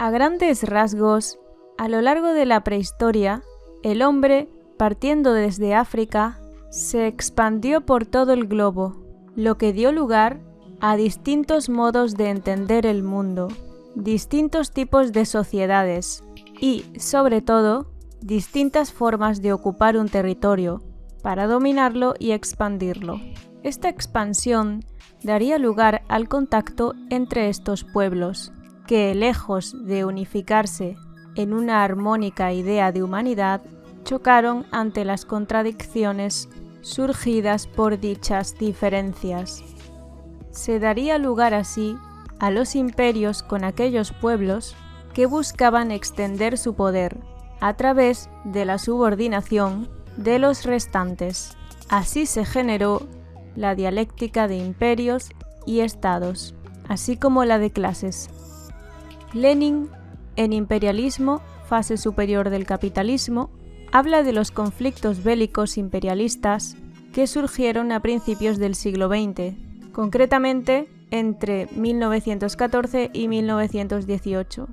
A grandes rasgos, a lo largo de la prehistoria, el hombre, partiendo desde África, se expandió por todo el globo, lo que dio lugar a distintos modos de entender el mundo, distintos tipos de sociedades y, sobre todo, distintas formas de ocupar un territorio para dominarlo y expandirlo. Esta expansión daría lugar al contacto entre estos pueblos, que, lejos de unificarse en una armónica idea de humanidad, chocaron ante las contradicciones surgidas por dichas diferencias. Se daría lugar así a los imperios con aquellos pueblos que buscaban extender su poder a través de la subordinación de los restantes. Así se generó la dialéctica de imperios y estados, así como la de clases. Lenin, en Imperialismo, fase superior del capitalismo, habla de los conflictos bélicos imperialistas que surgieron a principios del siglo XX, concretamente entre 1914 y 1918.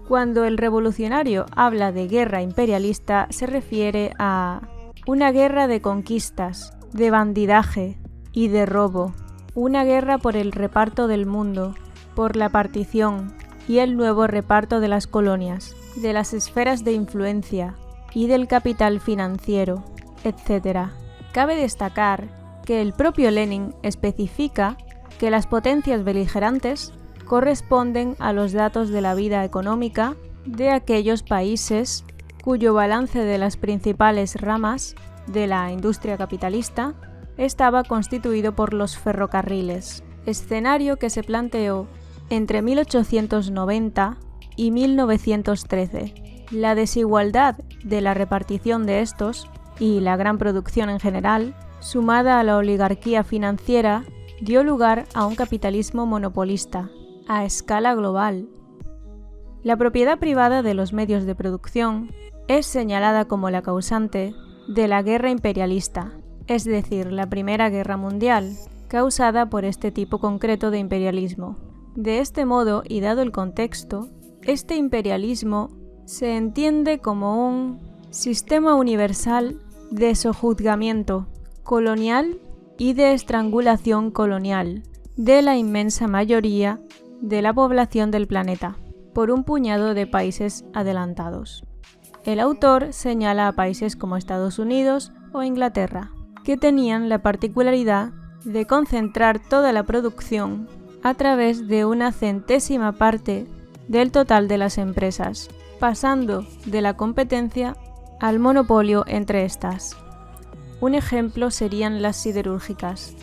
Cuando el revolucionario habla de guerra imperialista, se refiere a una guerra de conquistas, de bandidaje y de robo, una guerra por el reparto del mundo, por la partición y el nuevo reparto de las colonias, de las esferas de influencia y del capital financiero, etc. Cabe destacar que el propio Lenin especifica que las potencias beligerantes corresponden a los datos de la vida económica de aquellos países cuyo balance de las principales ramas de la industria capitalista estaba constituido por los ferrocarriles, escenario que se planteó entre 1890 y 1913. La desigualdad de la repartición de estos y la gran producción en general, sumada a la oligarquía financiera, dio lugar a un capitalismo monopolista, a escala global. La propiedad privada de los medios de producción es señalada como la causante de la guerra imperialista, es decir, la Primera Guerra Mundial, causada por este tipo concreto de imperialismo. De este modo, y dado el contexto, este imperialismo se entiende como un sistema universal de sojuzgamiento colonial y de estrangulación colonial de la inmensa mayoría de la población del planeta, por un puñado de países adelantados. El autor señala a países como Estados Unidos o Inglaterra, que tenían la particularidad de concentrar toda la producción a través de una centésima parte del total de las empresas, pasando de la competencia al monopolio entre estas. Un ejemplo serían las siderúrgicas.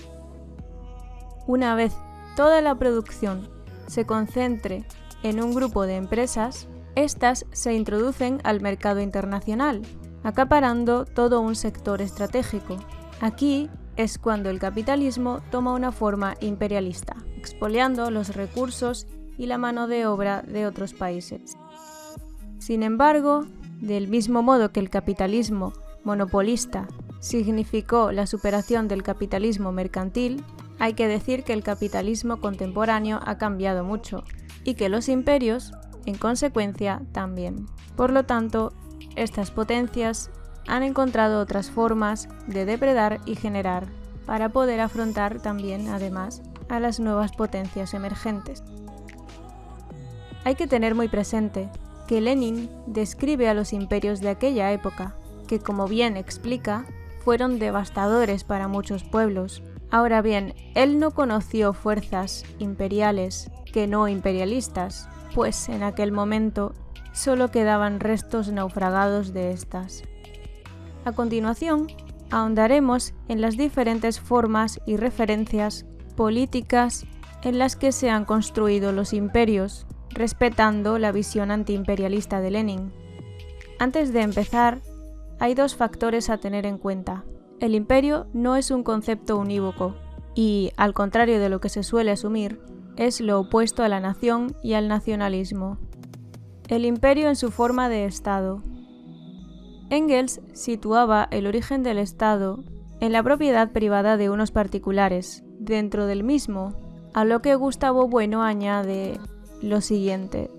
Una vez toda la producción se concentre en un grupo de empresas, estas se introducen al mercado internacional, acaparando todo un sector estratégico. Aquí es cuando el capitalismo toma una forma imperialista, expoliando los recursos y la mano de obra de otros países. Sin embargo, del mismo modo que el capitalismo monopolista significó la superación del capitalismo mercantil, hay que decir que el capitalismo contemporáneo ha cambiado mucho y que los imperios, en consecuencia, también. Por lo tanto, estas potencias han encontrado otras formas de depredar y generar para poder afrontar también, además, a las nuevas potencias emergentes. Hay que tener muy presente que Lenin describe a los imperios de aquella época, que como bien explica, fueron devastadores para muchos pueblos. Ahora bien, él no conoció fuerzas imperiales que no imperialistas, pues en aquel momento solo quedaban restos naufragados de estas. A continuación, ahondaremos en las diferentes formas y referencias políticas en las que se han construido los imperios, respetando la visión antiimperialista de Lenin. Antes de empezar, hay dos factores a tener en cuenta. El imperio no es un concepto unívoco y, al contrario de lo que se suele asumir, es lo opuesto a la nación y al nacionalismo. El imperio en su forma de Estado. Engels situaba el origen del Estado en la propiedad privada de unos particulares, dentro del mismo, a lo que Gustavo Bueno añade lo siguiente: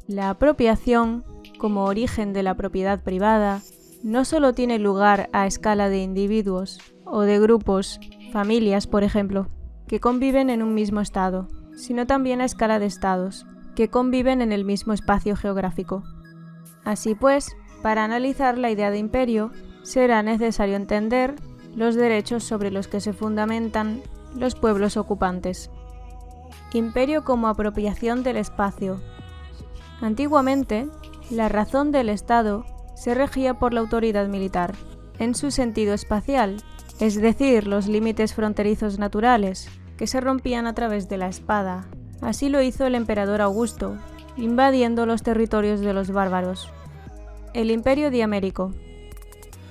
La apropiación, como origen de la propiedad privada, no solo tiene lugar a escala de individuos o de grupos, familias por ejemplo, que conviven en un mismo estado, sino también a escala de estados, que conviven en el mismo espacio geográfico. Así pues, para analizar la idea de imperio, será necesario entender los derechos sobre los que se fundamentan los pueblos ocupantes. Imperio como apropiación del espacio. Antiguamente, la razón del Estado se regía por la autoridad militar, en su sentido espacial, es decir, los límites fronterizos naturales, que se rompían a través de la espada. Así lo hizo el emperador Augusto, invadiendo los territorios de los bárbaros. El Imperio Diamérico.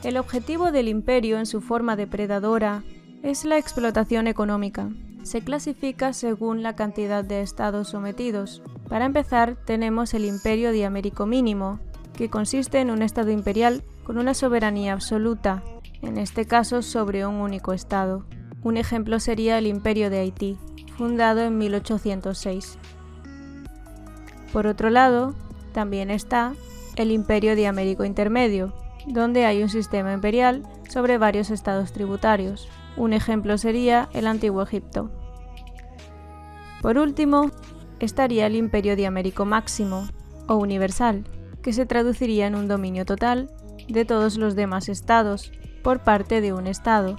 El objetivo del imperio en su forma depredadora es la explotación económica. Se clasifica según la cantidad de estados sometidos. Para empezar, tenemos el Imperio Diamérico Mínimo, que consiste en un estado imperial con una soberanía absoluta, en este caso sobre un único estado. Un ejemplo sería el Imperio de Haití, fundado en 1806. Por otro lado, también está el Imperio Diamérico Intermedio, donde hay un sistema imperial sobre varios estados tributarios. Un ejemplo sería el Antiguo Egipto. Por último, estaría el Imperio Diamérico Máximo, o Universal, que se traduciría en un dominio total de todos los demás estados por parte de un estado,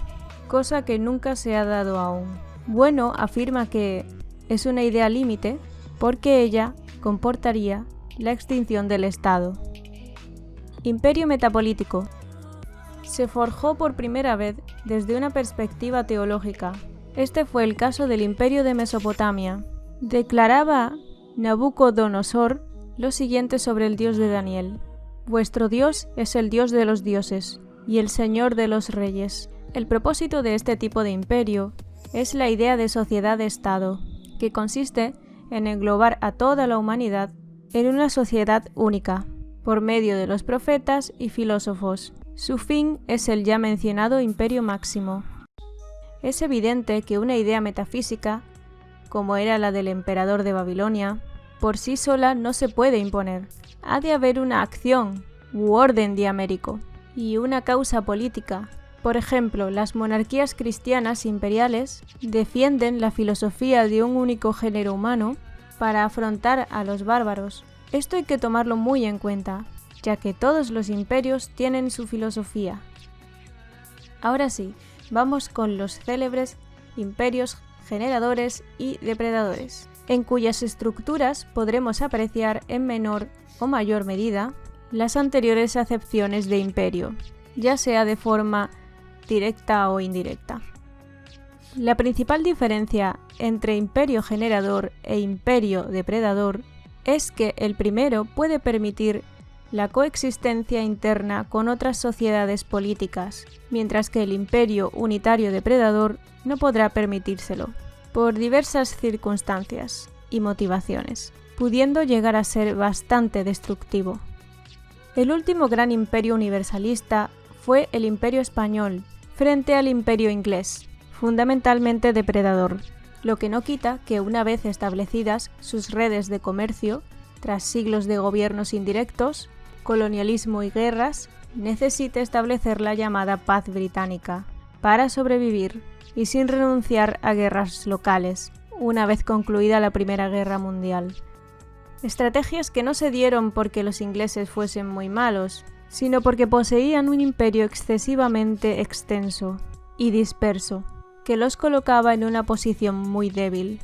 cosa que nunca se ha dado aún. Bueno afirma que es una idea límite porque ella comportaría la extinción del estado. Imperio metapolítico. Se forjó por primera vez desde una perspectiva teológica. Este fue el caso del Imperio de Mesopotamia. Declaraba Nabucodonosor lo siguiente sobre el Dios de Daniel: vuestro Dios es el Dios de los dioses y el Señor de los reyes. El propósito de este tipo de imperio es la idea de sociedad-estado, que consiste en englobar a toda la humanidad en una sociedad única, por medio de los profetas y filósofos. Su fin es el ya mencionado Imperio Máximo. Es evidente que una idea metafísica, como era la del emperador de Babilonia, por sí sola no se puede imponer. Ha de haber una acción u orden diamérico y una causa política. Por ejemplo, las monarquías cristianas imperiales defienden la filosofía de un único género humano para afrontar a los bárbaros. Esto hay que tomarlo muy en cuenta, ya que todos los imperios tienen su filosofía. Ahora sí, vamos con los célebres imperios generadores y depredadores, en cuyas estructuras podremos apreciar en menor o mayor medida las anteriores acepciones de imperio, ya sea de forma directa o indirecta. La principal diferencia entre imperio generador e imperio depredador es que el primero puede permitir la coexistencia interna con otras sociedades políticas, mientras que el imperio unitario depredador no podrá permitírselo, por diversas circunstancias y motivaciones, pudiendo llegar a ser bastante destructivo. El último gran imperio universalista fue el Imperio Español, frente al Imperio Inglés, fundamentalmente depredador, lo que no quita que una vez establecidas sus redes de comercio, tras siglos de gobiernos indirectos, colonialismo y guerras, necesite establecer la llamada paz británica para sobrevivir y sin renunciar a guerras locales, una vez concluida la Primera Guerra Mundial. Estrategias que no se dieron porque los ingleses fuesen muy malos, sino porque poseían un imperio excesivamente extenso y disperso, que los colocaba en una posición muy débil.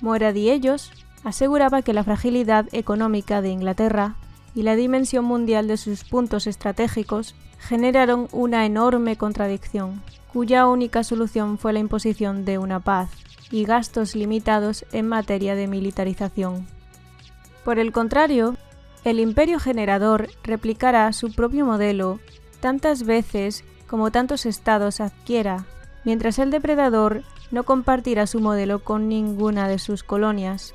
Moradiellos aseguraba que la fragilidad económica de Inglaterra y la dimensión mundial de sus puntos estratégicos generaron una enorme contradicción, cuya única solución fue la imposición de una paz y gastos limitados en materia de militarización. Por el contrario, el imperio generador replicará su propio modelo tantas veces como tantos estados adquiera, mientras el depredador no compartirá su modelo con ninguna de sus colonias.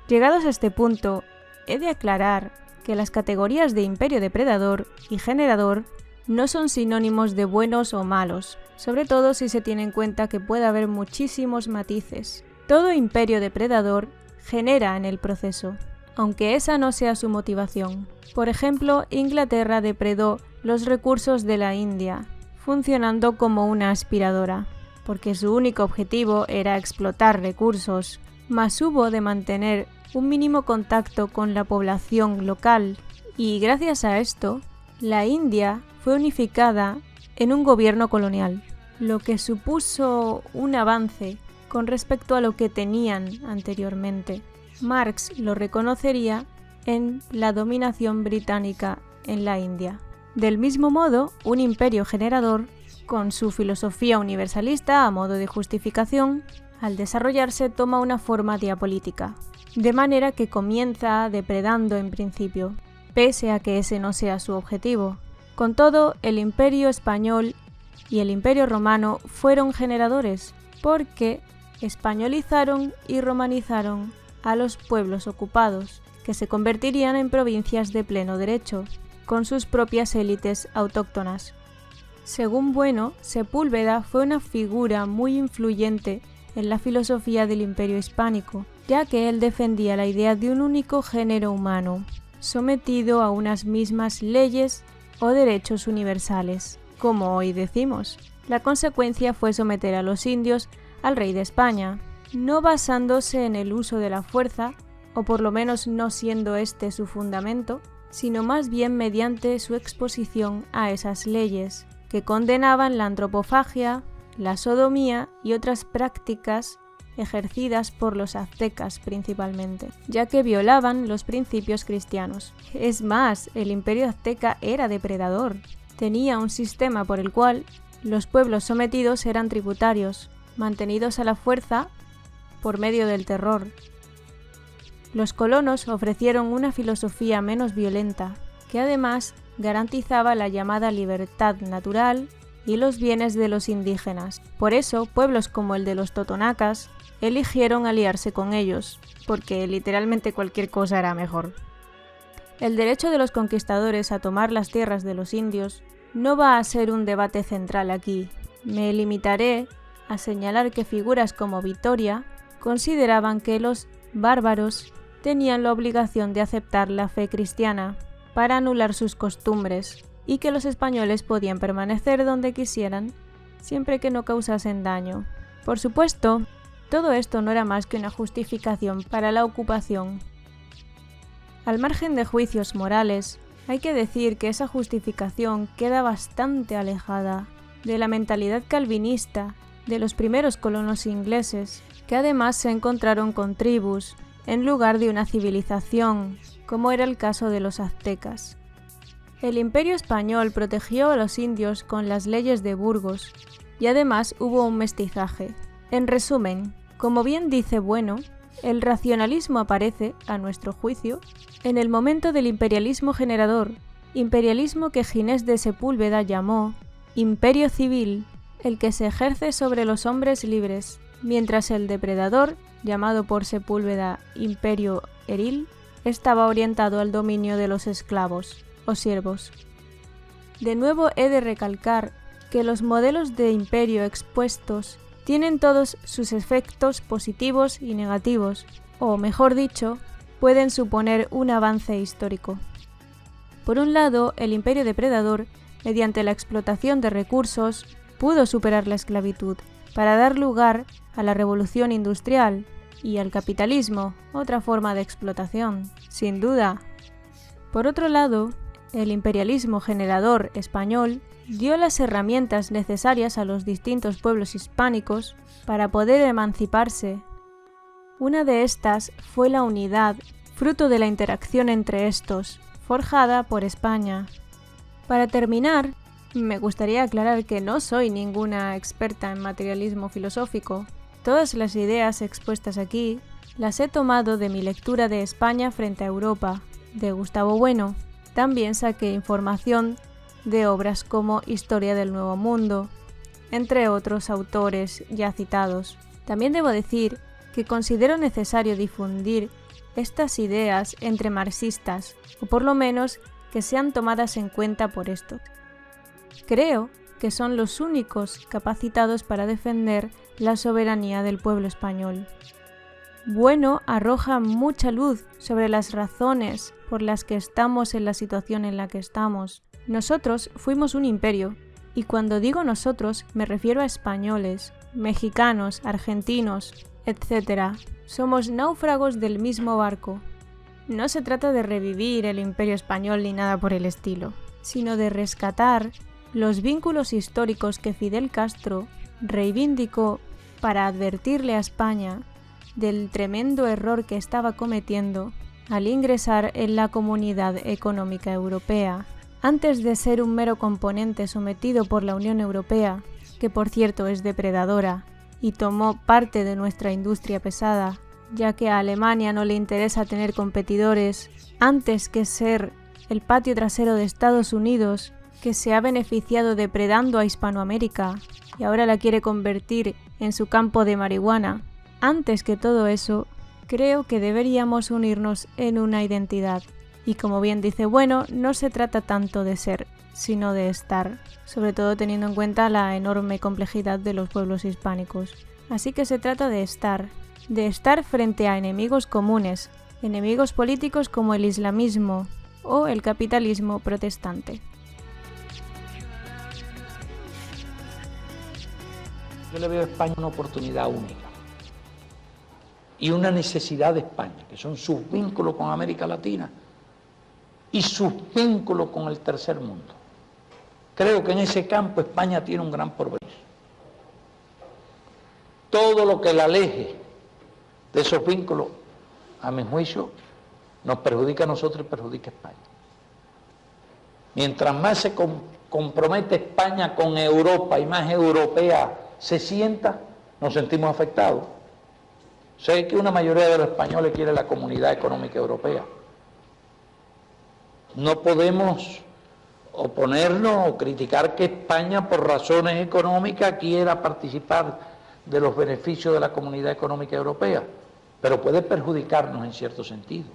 Llegados a este punto, he de aclarar que las categorías de imperio depredador y generador no son sinónimos de buenos o malos, sobre todo si se tiene en cuenta que puede haber muchísimos matices. Todo imperio depredador genera en el proceso, aunque esa no sea su motivación. Por ejemplo, Inglaterra depredó los recursos de la India, funcionando como una aspiradora, porque su único objetivo era explotar recursos, mas hubo de mantener un mínimo contacto con la población local, y gracias a esto, la India fue unificada en un gobierno colonial, lo que supuso un avance con respecto a lo que tenían anteriormente. Marx lo reconocería en la dominación británica en la India. Del mismo modo, un imperio generador, con su filosofía universalista a modo de justificación, al desarrollarse toma una forma diapolítica, de manera que comienza depredando en principio, pese a que ese no sea su objetivo. Con todo, el Imperio español y el Imperio romano fueron generadores, porque españolizaron y romanizaron a los pueblos ocupados, que se convertirían en provincias de pleno derecho, con sus propias élites autóctonas. Según Bueno, Sepúlveda fue una figura muy influyente en la filosofía del Imperio hispánico, ya que él defendía la idea de un único género humano, sometido a unas mismas leyes o derechos universales, como hoy decimos. La consecuencia fue someter a los indios al rey de España, no basándose en el uso de la fuerza, o por lo menos no siendo este su fundamento, sino más bien mediante su exposición a esas leyes, que condenaban la antropofagia, la sodomía y otras prácticas ejercidas por los aztecas principalmente, ya que violaban los principios cristianos. Es más, el imperio azteca era depredador. Tenía un sistema por el cual los pueblos sometidos eran tributarios, mantenidos a la fuerza por medio del terror. Los colonos ofrecieron una filosofía menos violenta, que además garantizaba la llamada libertad natural y los bienes de los indígenas. Por eso, pueblos como el de los totonacas eligieron aliarse con ellos, porque literalmente cualquier cosa era mejor. El derecho de los conquistadores a tomar las tierras de los indios no va a ser un debate central aquí. Me limitaré a señalar que figuras como Vitoria consideraban que los bárbaros tenían la obligación de aceptar la fe cristiana para anular sus costumbres y que los españoles podían permanecer donde quisieran siempre que no causasen daño. Por supuesto, todo esto no era más que una justificación para la ocupación. Al margen de juicios morales, hay que decir que esa justificación queda bastante alejada de la mentalidad calvinista de los primeros colonos ingleses, que además se encontraron con tribus en lugar de una civilización, como era el caso de los aztecas. El Imperio español protegió a los indios con las leyes de Burgos, y además hubo un mestizaje. En resumen, como bien dice Bueno, el racionalismo aparece, a nuestro juicio, en el momento del imperialismo generador, imperialismo que Ginés de Sepúlveda llamó imperio civil, el que se ejerce sobre los hombres libres, mientras el depredador, llamado por Sepúlveda imperio eril, estaba orientado al dominio de los esclavos o siervos. De nuevo he de recalcar que los modelos de imperio expuestos tienen todos sus efectos positivos y negativos, o mejor dicho, pueden suponer un avance histórico. Por un lado, el imperio depredador, mediante la explotación de recursos, pudo superar la esclavitud para dar lugar a la revolución industrial y al capitalismo, otra forma de explotación, sin duda. Por otro lado, el imperialismo generador español dio las herramientas necesarias a los distintos pueblos hispánicos para poder emanciparse. Una de estas fue la unidad, fruto de la interacción entre estos, forjada por España. Para terminar, me gustaría aclarar que no soy ninguna experta en materialismo filosófico. Todas las ideas expuestas aquí las he tomado de mi lectura de España frente a Europa, de Gustavo Bueno. También saqué información de obras como Historia del Nuevo Mundo, entre otros autores ya citados. También debo decir que considero necesario difundir estas ideas entre marxistas, o por lo menos que sean tomadas en cuenta por estos. Creo que son los únicos capacitados para defender la soberanía del pueblo español. Bueno arroja mucha luz sobre las razones por las que estamos en la situación en la que estamos. Nosotros fuimos un imperio, y cuando digo nosotros me refiero a españoles, mexicanos, argentinos, etc. Somos náufragos del mismo barco. No se trata de revivir el imperio español ni nada por el estilo, sino de rescatar los vínculos históricos que Fidel Castro reivindicó para advertirle a España del tremendo error que estaba cometiendo al ingresar en la Comunidad Económica Europea, antes de ser un mero componente sometido por la Unión Europea, que por cierto es depredadora y tomó parte de nuestra industria pesada, ya que a Alemania no le interesa tener competidores antes que ser el patio trasero de Estados Unidos, que se ha beneficiado depredando a Hispanoamérica y ahora la quiere convertir en su campo de marihuana. Antes que todo eso, creo que deberíamos unirnos en una identidad. Y como bien dice Bueno, no se trata tanto de ser, sino de estar, sobre todo teniendo en cuenta la enorme complejidad de los pueblos hispánicos. Así que se trata de estar frente a enemigos comunes, enemigos políticos como el islamismo o el capitalismo protestante. Yo le veo a España una oportunidad única y una necesidad de España, que son sus vínculos con América Latina y sus vínculos con el tercer mundo. Creo que en ese campo España tiene un gran porvenir. Todo lo que la aleje de esos vínculos, a mi juicio, nos perjudica a nosotros y perjudica a España. Mientras más se compromete España con Europa y más europea se sienta, nos sentimos afectados. Sé que una mayoría de los españoles quiere la Comunidad Económica Europea. No podemos oponernos o criticar que España, por razones económicas, quiera participar de los beneficios de la Comunidad Económica Europea, pero puede perjudicarnos en cierto sentido.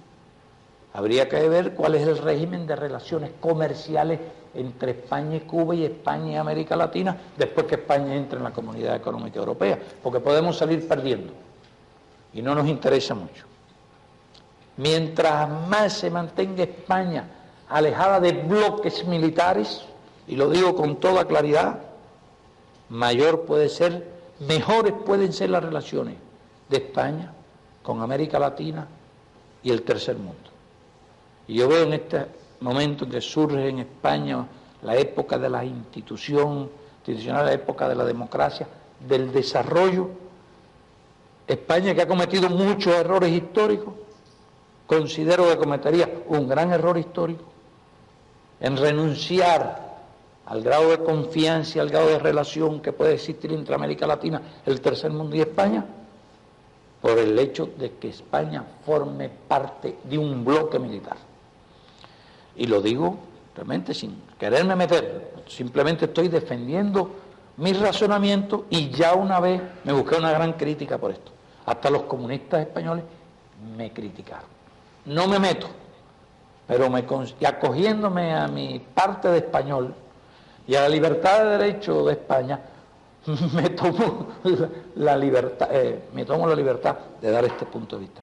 Habría que ver cuál es el régimen de relaciones comerciales entre España y Cuba y España y América Latina después que España entre en la Comunidad Económica Europea, porque podemos salir perdiendo y no nos interesa mucho. Mientras más se mantenga España alejada de bloques militares, y lo digo con toda claridad, mejores pueden ser las relaciones de España con América Latina y el tercer mundo. Y yo veo en este momento en que surge en España la época de la institucional, la época de la democracia, del desarrollo. España, que ha cometido muchos errores históricos, considero que cometería un gran error histórico en renunciar al grado de confianza y al grado de relación que puede existir entre América Latina, el tercer mundo y España, por el hecho de que España forme parte de un bloque militar. Y lo digo realmente sin quererme meter, simplemente estoy defendiendo mi razonamiento y ya una vez me busqué una gran crítica por esto. Hasta los comunistas españoles me criticaron. No me meto, pero y acogiéndome a mi parte de español y a la libertad de derecho de España, me tomo la libertad de dar este punto de vista.